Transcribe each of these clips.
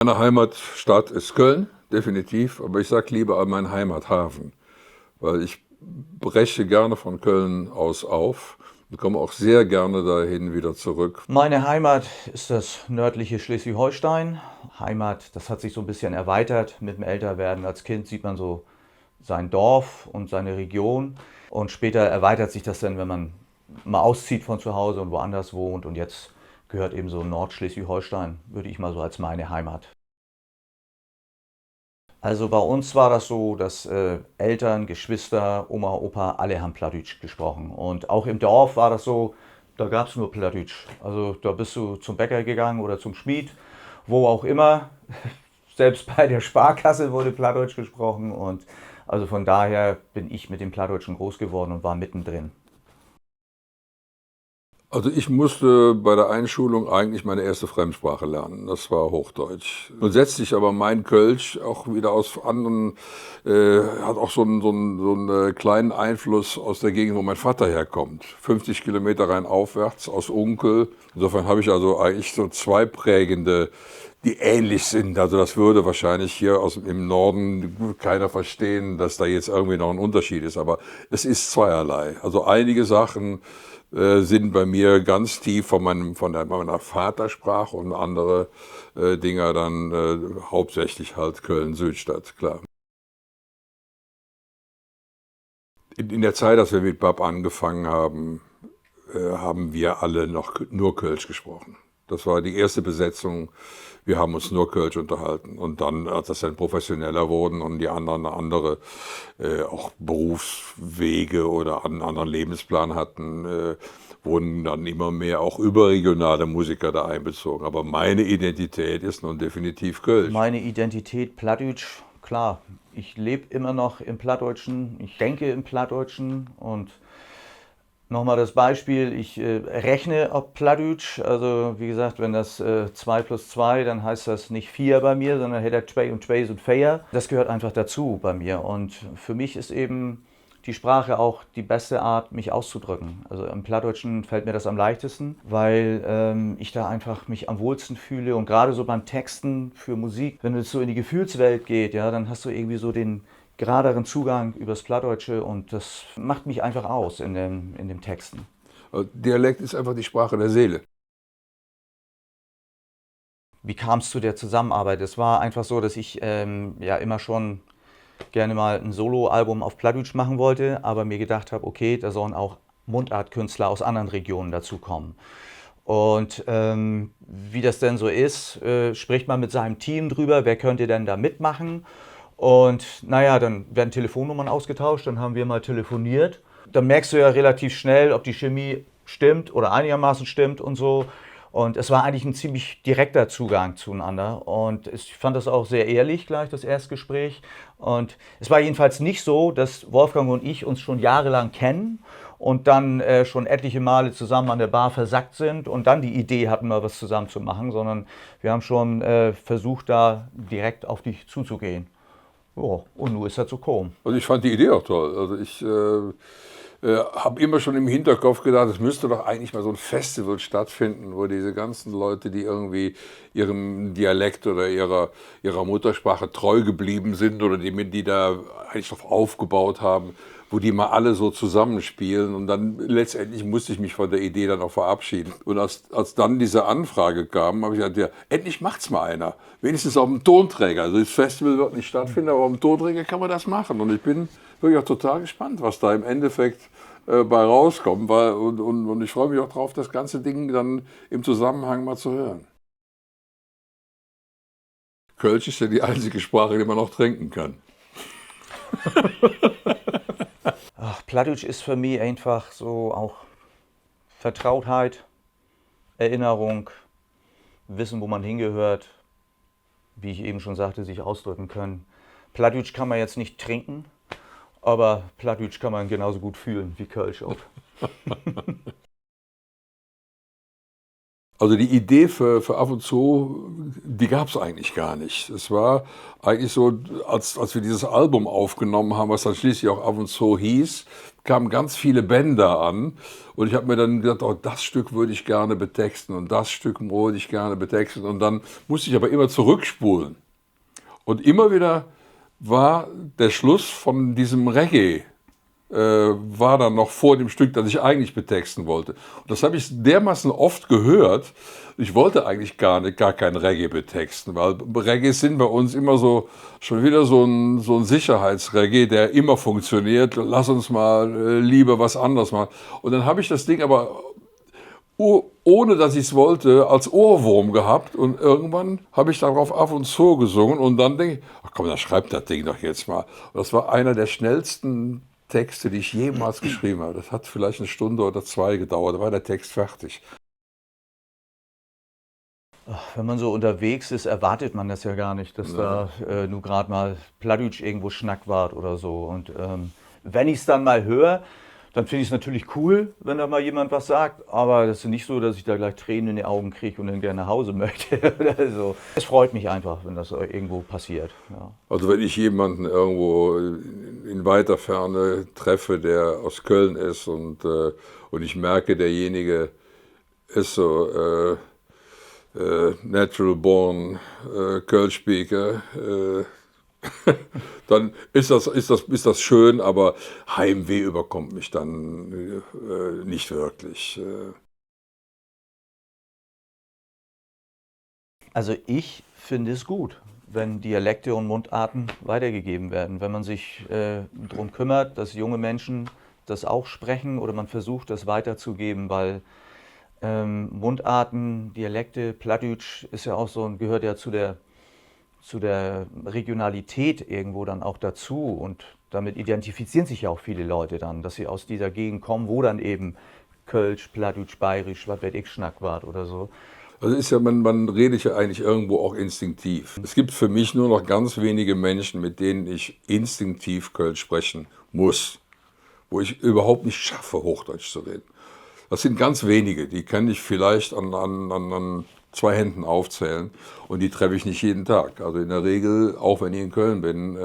Meine Heimatstadt ist Köln, definitiv, aber ich sage lieber mein Heimathafen, weil ich breche gerne von Köln aus auf und komme auch sehr gerne dahin wieder zurück. Meine Heimat ist das nördliche Schleswig-Holstein. Heimat, das hat sich so ein bisschen erweitert mit dem Älterwerden. Als Kind sieht man so sein Dorf und seine Region. Und später erweitert sich das dann, wenn man mal auszieht von zu Hause und woanders wohnt. Und jetzt gehört eben so Nordschleswig-Holstein, würde ich mal so als meine Heimat. Also bei uns war das so, dass Eltern, Geschwister, Oma, Opa, alle haben Plattdeutsch gesprochen. Und auch im Dorf war das so, da gab es nur Plattdeutsch. Also da bist du zum Bäcker gegangen oder zum Schmied, wo auch immer. Selbst bei der Sparkasse wurde Plattdeutsch gesprochen. Und also von daher bin ich mit dem Plattdeutschen groß geworden und war mittendrin. Also ich musste bei der Einschulung eigentlich meine erste Fremdsprache lernen. Das war Hochdeutsch. Nun setzt sich aber mein Kölsch auch wieder aus anderen, hat auch so einen kleinen Einfluss aus der Gegend, wo mein Vater herkommt. 50 Kilometer rein aufwärts aus Unkel. Insofern habe ich also eigentlich so zwei prägende, die ähnlich sind. Also das würde wahrscheinlich hier im Norden keiner verstehen, dass da jetzt irgendwie noch ein Unterschied ist. Aber es ist zweierlei. Also einige Sachen sind bei mir ganz tief meiner Vatersprache und andere Dinger dann hauptsächlich halt Köln-Südstadt, klar. In der Zeit, als wir mit Bab angefangen haben, haben wir alle noch nur Kölsch gesprochen. Das war die erste Besetzung. Wir haben uns nur Kölsch unterhalten. Und dann, als das dann professioneller wurden und die anderen andere auch Berufswege oder einen anderen Lebensplan hatten, wurden dann immer mehr auch überregionale Musiker da einbezogen. Aber meine Identität ist nun definitiv Kölsch. Meine Identität Plattdeutsch, klar, ich lebe immer noch im Plattdeutschen, ich denke im Plattdeutschen und nochmal das Beispiel, ich rechne auf Plattdeutsch, also wie gesagt, wenn das 2 plus 2, dann heißt das nicht 4 bei mir, sondern hätte 2 und 2 sind 4. Das gehört einfach dazu bei mir und für mich ist eben die Sprache auch die beste Art, mich auszudrücken. Also im Plattdeutschen fällt mir das am leichtesten, weil ich da einfach mich am wohlsten fühle und gerade so beim Texten für Musik, wenn es so in die Gefühlswelt geht, ja, dann hast du irgendwie so den geraderen Zugang übers Plattdeutsche und das macht mich einfach aus in den Texten. Dialekt ist einfach die Sprache der Seele. Wie kam es zu der Zusammenarbeit? Es war einfach so, dass ich ja immer schon gerne mal ein Soloalbum auf Plattdeutsch machen wollte, aber mir gedacht habe, okay, da sollen auch Mundartkünstler aus anderen Regionen dazukommen. Und wie das denn so ist, spricht man mit seinem Team drüber, wer könnte denn da mitmachen. Und naja, dann werden Telefonnummern ausgetauscht, dann haben wir mal telefoniert. Dann merkst du ja relativ schnell, ob die Chemie stimmt oder einigermaßen stimmt und so. Und es war eigentlich ein ziemlich direkter Zugang zueinander. Und ich fand das auch sehr ehrlich gleich, das Erstgespräch. Und es war jedenfalls nicht so, dass Wolfgang und ich uns schon jahrelang kennen und dann schon etliche Male zusammen an der Bar versackt sind und dann die Idee hatten, mal was zusammen zu machen, sondern wir haben schon versucht, da direkt auf dich zuzugehen. Ja, und nun ist das so gekommen. Also ich fand die Idee auch toll. Also ich habe immer schon im Hinterkopf gedacht, es müsste doch eigentlich mal so ein Festival stattfinden, wo diese ganzen Leute, die irgendwie ihrem Dialekt oder ihrer Muttersprache treu geblieben sind oder die da eigentlich drauf aufgebaut haben, wo die mal alle so zusammenspielen. Und dann letztendlich musste ich mich von der Idee dann auch verabschieden. Und als dann diese Anfrage kam, habe ich gesagt, ja, endlich macht's mal einer. Wenigstens auf dem Tonträger. Also das Festival wird nicht stattfinden, aber auf dem Tonträger kann man das machen. Und ich bin wirklich auch total gespannt, was da im Endeffekt bei rauskommt. Und ich freue mich auch drauf, das ganze Ding dann im Zusammenhang mal zu hören. Kölsch ist ja die einzige Sprache, die man auch trinken kann. Ach, Plattdeutsch ist für mich einfach so auch Vertrautheit, Erinnerung, wissen, wo man hingehört, wie ich eben schon sagte, sich ausdrücken können. Plattdeutsch kann man jetzt nicht trinken, aber Plattdeutsch kann man genauso gut fühlen wie Kölsch auch. Also die Idee für Ab und zu, die gab es eigentlich gar nicht. Es war eigentlich so, als wir dieses Album aufgenommen haben, was dann schließlich auch Ab und zu hieß, kamen ganz viele Bänder an. Und ich habe mir dann gedacht, oh, das Stück würde ich gerne betexten und das Stück würde ich gerne betexten. Und dann musste ich aber immer zurückspulen. Und immer wieder war der Schluss von diesem Reggae war dann noch vor dem Stück, das ich eigentlich betexten wollte. Und das habe ich dermaßen oft gehört. Ich wollte eigentlich gar kein Reggae betexten, weil Reggae sind bei uns immer so, schon wieder so ein Sicherheitsreggae, der immer funktioniert. Lass uns mal lieber was anderes machen. Und dann habe ich das Ding aber, ohne dass ich es wollte, als Ohrwurm gehabt. Und irgendwann habe ich darauf Ab und zu gesungen. Und dann denke ich, ach komm, dann schreib das Ding doch jetzt mal. Und das war einer der schnellsten Texte, die ich jemals geschrieben habe. Das hat vielleicht eine Stunde oder zwei gedauert, da war der Text fertig. Wenn man so unterwegs ist, erwartet man das ja gar nicht, dass da nur gerade mal Plattdeutsch irgendwo Schnackwart oder so. Und wenn ich es dann mal höre, dann finde ich es natürlich cool, wenn da mal jemand was sagt. Aber das ist nicht so, dass ich da gleich Tränen in die Augen kriege und dann gerne nach Hause möchte oder so. Es freut mich einfach, wenn das irgendwo passiert. Ja. Also wenn ich jemanden irgendwo in weiter Ferne treffe, der aus Köln ist und ich merke, derjenige ist so natural born Kölsch-Speaker, dann ist das schön, aber Heimweh überkommt mich dann nicht wirklich. Also ich finde es gut, wenn Dialekte und Mundarten weitergegeben werden, wenn man sich darum kümmert, dass junge Menschen das auch sprechen oder man versucht, das weiterzugeben, weil Mundarten, Dialekte, Plattdeutsch ist ja auch so, gehört ja zu der Regionalität irgendwo dann auch dazu und damit identifizieren sich ja auch viele Leute dann, dass sie aus dieser Gegend kommen, wo dann eben Kölsch, Plattdeutsch, Bayerisch, was weiß ich, Schnackwart oder so. Also ist ja, man redet ja eigentlich irgendwo auch instinktiv. Es gibt für mich nur noch ganz wenige Menschen, mit denen ich instinktiv Kölsch sprechen muss, wo ich überhaupt nicht schaffe, Hochdeutsch zu reden. Das sind ganz wenige, die kann ich vielleicht an zwei Händen aufzählen und die treffe ich nicht jeden Tag. Also in der Regel, auch wenn ich in Köln bin,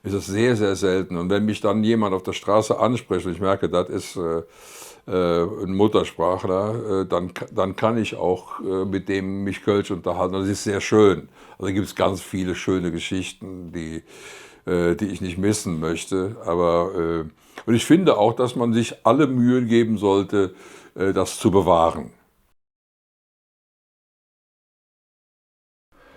ist es sehr, sehr selten. Und wenn mich dann jemand auf der Straße anspricht und ich merke, das ist ein Muttersprachler, dann kann ich auch mit dem mich Kölsch unterhalten. Das ist sehr schön. Also gibt es ganz viele schöne Geschichten, die ich nicht missen möchte. Aber und ich finde auch, dass man sich alle Mühe geben sollte, das zu bewahren.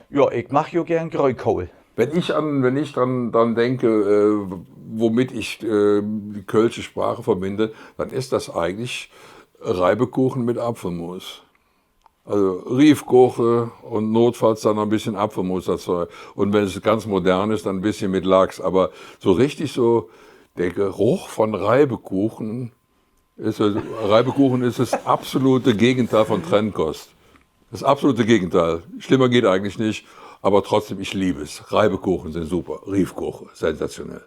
Ja, ich mache ja gern Graukohl. Wenn ich dran denke, womit ich die kölsche Sprache verbinde, dann ist das eigentlich Reibekuchen mit Apfelmus. Also Riefkoche und notfalls dann ein bisschen Apfelmus dazu. Und wenn es ganz modern ist, dann ein bisschen mit Lachs. Aber so richtig so der Geruch von Reibekuchen ist das absolute Gegenteil von Trennkost. Das absolute Gegenteil. Schlimmer geht eigentlich nicht, aber trotzdem, ich liebe es. Reibekuchen sind super. Riefkoche, sensationell.